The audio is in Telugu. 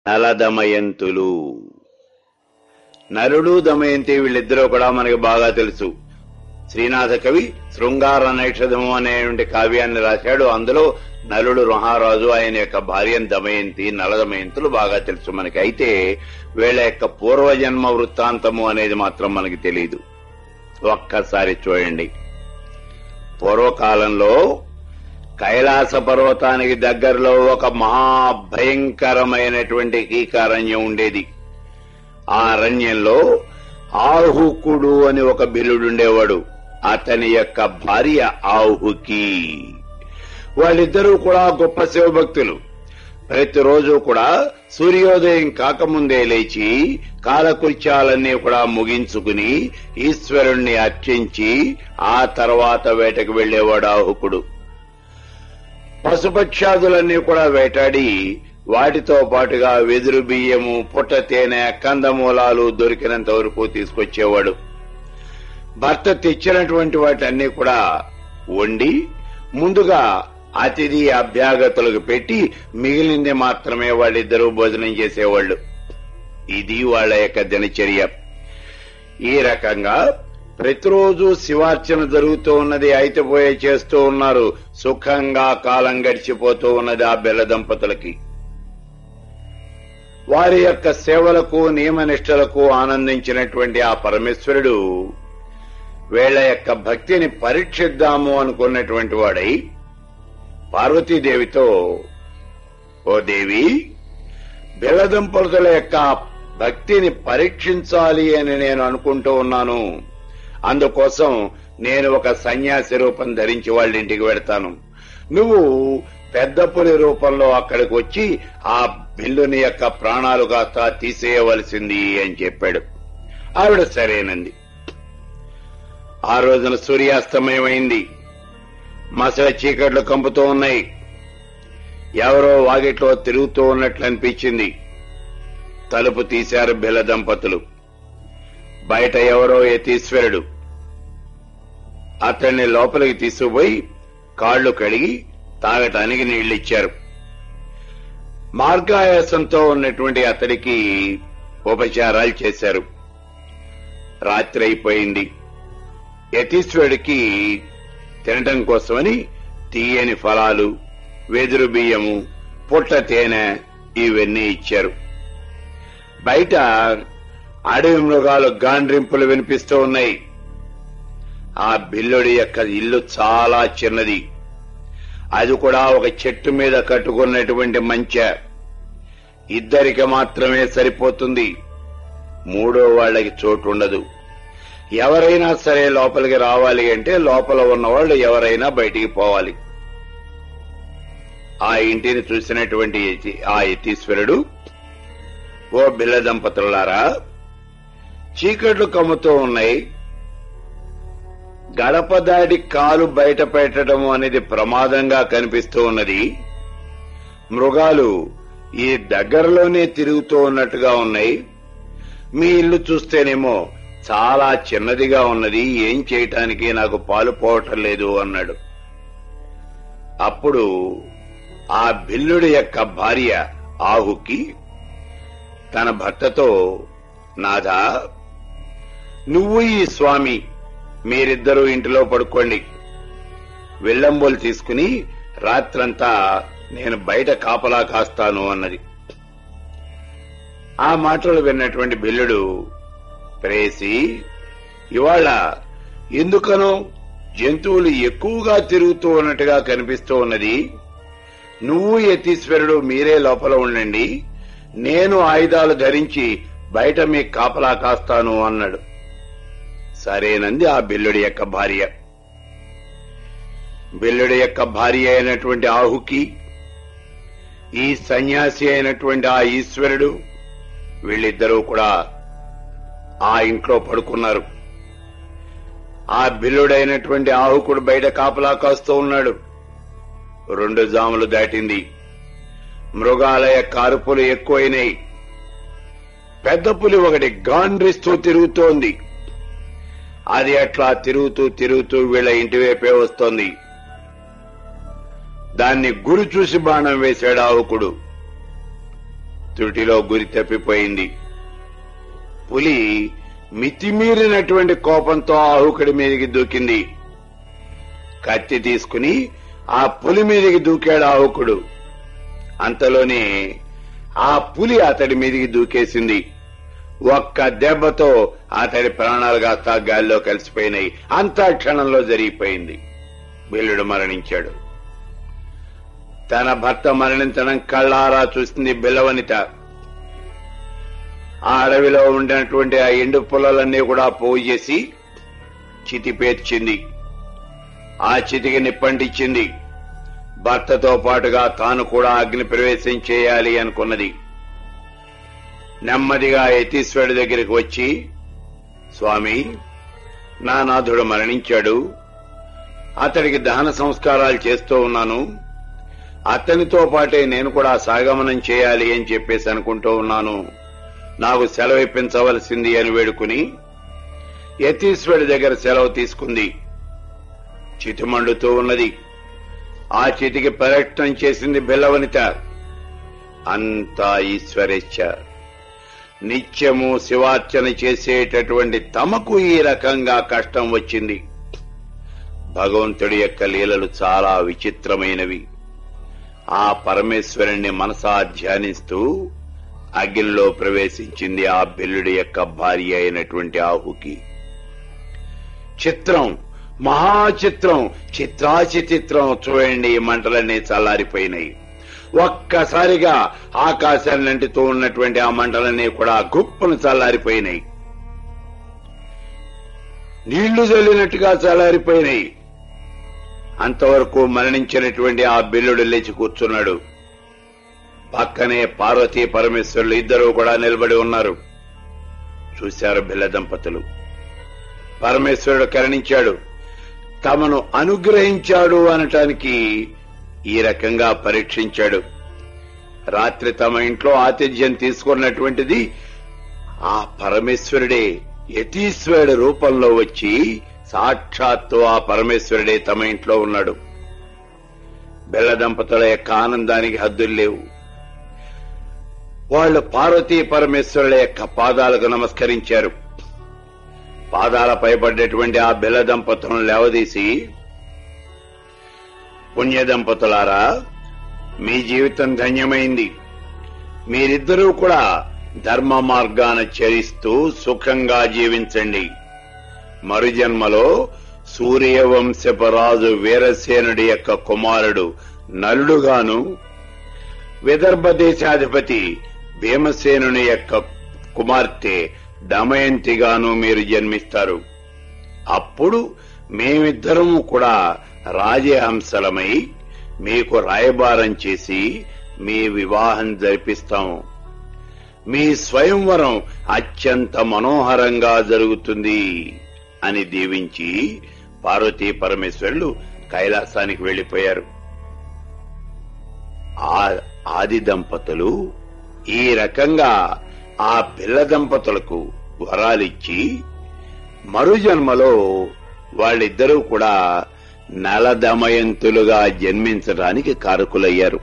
నల దమయంతులు. నలుడు దమయంతి వీళ్ళిద్దరూ కూడా మనకి బాగా తెలుసు. శ్రీనాథ కవి శృంగార నైషధము అనేటువంటి కావ్యాన్ని రాశాడు. అందులో నలుడు మహారాజు, ఆయన యొక్క భార్య దమయంతి, నల దమయంతులు బాగా తెలుసు మనకి. అయితే వీళ్ళ యొక్క పూర్వజన్మ వృత్తాంతము అనేది మాత్రం మనకి తెలియదు. ఒక్కసారి చూడండి. పూర్వకాలంలో కైలాస పర్వతానికి దగ్గరలో ఒక మహాభయంకరమైనటువంటి కీకారణ్యం ఉండేది. ఆ అరణ్యంలో ఆహుకుడు అని ఒక బిల్లుడుండేవాడు. అతని యొక్క భార్య ఆహుకి. వాళ్ళిద్దరూ కూడా గొప్ప శివభక్తులు. ప్రతిరోజు కూడా సూర్యోదయం కాకముందే లేచి కాలకృత్యాలన్నీ కూడా ముగించుకుని ఈశ్వరుణ్ణి అర్చించి ఆ తర్వాత వేటకు వెళ్లేవాడు ఆహుకుడు. పశుపక్షాదులన్నీ కూడా వేటాడి వాటితో పాటుగా వెదురు బియ్యము, పుట్ట తేనె, కందమూలాలు దొరికినంత వరకు తీసుకొచ్చేవాడు. భర్త తెచ్చినటువంటి వాటన్నీ కూడా వండి ముందుగా అతిథి అభ్యాగతులకు పెట్టి మిగిలింది మాత్రమే వాళ్ళిద్దరూ భోజనం చేసేవాళ్లు. ఇది వాళ్ళ యొక్క దినచర్య. ఈ రకంగా ప్రతిరోజు శివార్చన జరుగుతూ ఉన్నది. అయితపోయే చేస్తూ ఉన్నారు. సుఖంగా కాలం గడిచిపోతూ ఉన్నది ఆ బిల్ల దంపతులకి. వారి యొక్క సేవలకు నియమనిష్టలకు ఆనందించినటువంటి ఆ పరమేశ్వరుడు వీళ్ల యొక్క భక్తిని పరీక్షిద్దాము అనుకున్నటువంటి వాడై పార్వతీదేవితో, ఓ దేవి, బిల్ల దంపతుల యొక్క భక్తిని పరీక్షించాలి అని నేను అనుకుంటూ ఉన్నాను. అందుకోసం నేను ఒక సన్యాసి రూపం ధరించి వాళ్ళ ఇంటికి వెడతాను. నువ్వు పెద్ద పులి రూపంలో అక్కడికి వచ్చి ఆ బిల్లుని యొక్క ప్రాణాలు కాస్త తీసేయవలసింది అని చెప్పాడు. ఆవిడ సరేనంది. ఆ రోజున సూర్యాస్తమయమైంది. మసల చీకట్లు కంపుతూ ఉన్నాయి. ఎవరో వాకిట్లో తిరుగుతూ ఉన్నట్లు అనిపించింది. తలుపు తీశారు బిల్ల దంపతులు. బయట ఎవరో యతీశ్వరుడు. అతన్ని లోపలికి తీసుకుపోయి కాళ్లు కడిగి తాగటానికి నీళ్లిచ్చారు. మార్గాయాసంతో ఉన్నటువంటి అతడికి ఉపచారాలు చేశారు. రాత్రి అయిపోయింది. యతీశ్వరుడికి తినటం కోసమని తీయని ఫలాలు, వెదురు బియ్యము, పుట్ట తేనె ఇవన్నీ ఇచ్చారు. బయట అడవి మృగాలు గాండ్రింపులు వినిపిస్తూ ఉన్నాయి. ఆ బిల్లుడి యొక్క ఇల్లు చాలా చిన్నది. అది కూడా ఒక చెట్టు మీద కట్టుకున్నటువంటి మంచె. ఇద్దరికి మాత్రమే సరిపోతుంది. మూడో వాళ్ళకి చోటు ఉండదు. ఎవరైనా సరే లోపలికి రావాలి అంటే లోపల ఉన్నవాళ్ళు ఎవరైనా బయటికి పోవాలి. ఆ ఇంటిని చూసినటువంటి ఆ యతీశ్వరుడు, ఓ బిల్ల దంపతులారా, చీకట్లు కమ్ముతూ ఉన్నాయి. గడప దాటి కాలు బయట పెట్టడం అనేది ప్రమాదంగా కనిపిస్తూ ఉన్నది. మృగాలు ఈ దగ్గరలోనే తిరుగుతూ ఉన్నట్టుగా ఉన్నాయి. మీ ఇల్లు చూస్తేనేమో చాలా చిన్నదిగా ఉన్నది. ఏం చేయటానికి నాకు పాలు పోవటం లేదు అన్నాడు. అప్పుడు ఆ బిల్లుడి యొక్క భార్య ఆహుకి తన భర్తతో, నాథా, నువ్వు ఈ స్వామి మీరిద్దరూ ఇంటిలో పడుకోండి. విల్లంబోలు తీసుకుని రాత్రంతా నేను బయట కాపలా కాస్తాను అన్నది. ఆ మాటలు విన్నటువంటి బిల్లుడు, ప్రేసి, ఇవాళ ఎందుకనో జంతువులు ఎక్కువగా తిరుగుతూ ఉన్నట్టుగా కనిపిస్తూ ఉన్నది. నువ్వు యతీశ్వరుడు మీరే లోపల ఉండండి, నేను ఆయుధాలు ధరించి బయట మీ కాపలా కాస్తాను అన్నాడు. సరేనంది ఆ బిల్లుడి యొక్క భార్య. బిల్లుడి యొక్క భార్య అయినటువంటి ఆహుకి, ఈ సన్యాసి అయినటువంటి ఆ ఈశ్వరుడు, వీళ్ళిద్దరూ కూడా ఆ ఇంట్లో పడుకున్నారు. ఆ బిల్లుడైనటువంటి ఆహుకుడు బయట కాపలా కాస్తూ ఉన్నాడు. 2 జాములు దాటింది. మృగాల యొక్క అరుపులు ఎక్కువైనాయి. పెద్ద పులి ఒకటి గాండ్రిస్తూ తిరుగుతోంది. అది అట్లా తిరుగుతూ తిరుగుతూ వీళ్ళ ఇంటి వైపే వస్తోంది. దాన్ని గురి చూసి బాణం వేశాడు ఆవుకుడు. త్రుటిలో గురి తప్పిపోయింది. పులి మితిమీరినటువంటి కోపంతో ఆహుకుడి మీదికి దూకింది. కత్తి తీసుకుని ఆ పులి మీదికి దూకాడు ఆహుకుడు. అంతలోనే ఆ పులి అతడి మీదికి దూకేసింది. ఒక్క దెబ్బతో అతడి ప్రాణాలు కాస్త గాల్లో కలిసిపోయినాయి. అంతా క్షణంలో జరిగిపోయింది. బిల్లుడు మరణించాడు. తన భర్త మరణించడం కళ్ళారా చూసింది బిల్లవనిత. ఆ అడవిలో ఉండినటువంటి ఆ ఎండు పొలాలన్నీ కూడా పోగు చేసి చితి పేర్చింది. ఆ చితికి నిప్పంటించింది. భర్తతో పాటుగా తాను కూడా అగ్ని ప్రవేశం చేయాలి అనుకున్నది. నెమ్మదిగా యతీశ్వరుడి దగ్గరికి వచ్చి, స్వామి, నా నాథుడు మరణించాడు. అతడికి దహన సంస్కారాలు చేస్తూ ఉన్నాను. అతనితో పాటే నేను కూడా సాగమనం చేయాలి అని చెప్పేసి అనుకుంటూ ఉన్నాను. నాకు సెలవు ఇప్పించవలసింది అని వేడుకుని యతీశ్వరుడి దగ్గర సెలవు తీసుకుంది. చితి మండుతూ ఉన్నది. ఆ చితికి ప్రయత్నం చేసింది బిల్లవనిత. అంతా ఈశ్వరేచ్ఛ. నిత్యము శివార్చన చేసేటటువంటి తమకు ఈ రకంగా కష్టం వచ్చింది. భగవంతుడి యొక్క లీలలు చాలా విచిత్రమైనవి. ఆ పరమేశ్వరుణ్ణి మనసా ధ్యానిస్తూ అగ్నిలో ప్రవేశించింది ఆ బిల్లుడి యొక్క భార్య అయినటువంటి ఆహుకి. చిత్రం, మహాచిత్రం, చిత్రాచిత్రం. చూడండి, మంటలన్నీ చల్లారిపోయినాయి. ఒక్కసారిగా ఆకాశాన్ని అంటుతూ ఉన్నటువంటి ఆ మంటలన్నీ కూడా గుప్పను చల్లారిపోయినాయి. నీళ్లు చల్లినట్టుగా చల్లారిపోయినాయి. అంతవరకు మరణించినటువంటి ఆ బిల్లుడు లేచి కూర్చున్నాడు. పక్కనే పార్వతీ పరమేశ్వరులు ఇద్దరూ కూడా నిలబడి ఉన్నారు. చూశారు బిల్ల దంపతులు. పరమేశ్వరుడు కరుణించాడు. తమను అనుగ్రహించాడు అనటానికి ఈ రకంగా పరీక్షించాడు. రాత్రి తమ ఇంట్లో ఆతిథ్యం తీసుకున్నటువంటిది ఆ పరమేశ్వరుడే యతీశ్వరుడి రూపంలో వచ్చి సాక్షాత్తు ఆ పరమేశ్వరుడే తమ ఇంట్లో ఉన్నాడు. బిల్ల దంపతుల యొక్క ఆనందానికి హద్దులు లేవు. వాళ్ళు పార్వతీ పరమేశ్వరుల యొక్క పాదాలకు నమస్కరించారు. పాదాలపై పడ్డటువంటి ఆ బిల్ల దంపతులను లేవదీసి, పుణ్య దంపతులారా, మీ జీవితం ధన్యమైంది. మీరిద్దరూ కూడా ధర్మ మార్గాన చరిస్తూ సుఖంగా జీవించండి. మరుజన్మలో సూర్యవంశపు రాజు వీరసేనుడి యొక్క కుమారుడు నలుడుగాను, విదర్భ దేశాధిపతి భీమసేనుని యొక్క కుమార్తె దమయంతిగాను మీరు జన్మిస్తారు. అప్పుడు మేమిద్దరం కూడా రాజహంసలమై మీకు రాయబారం చేసి మీ వివాహం జరిపిస్తాము. మీ స్వయంవరం అత్యంత మనోహరంగా జరుగుతుంది అని దీవించి పార్వతీ పరమేశ్వరులు కైలాసానికి వెళ్లిపోయారు. ఆది దంపతులు ఈ రకంగా ఆ పిల్ల దంపతులకు వరాలిచ్చి మరుజన్మలో వాళ్ళిద్దరూ కూడా నల దమయంతులుగా జన్మించడానికి కారకులయ్యారు.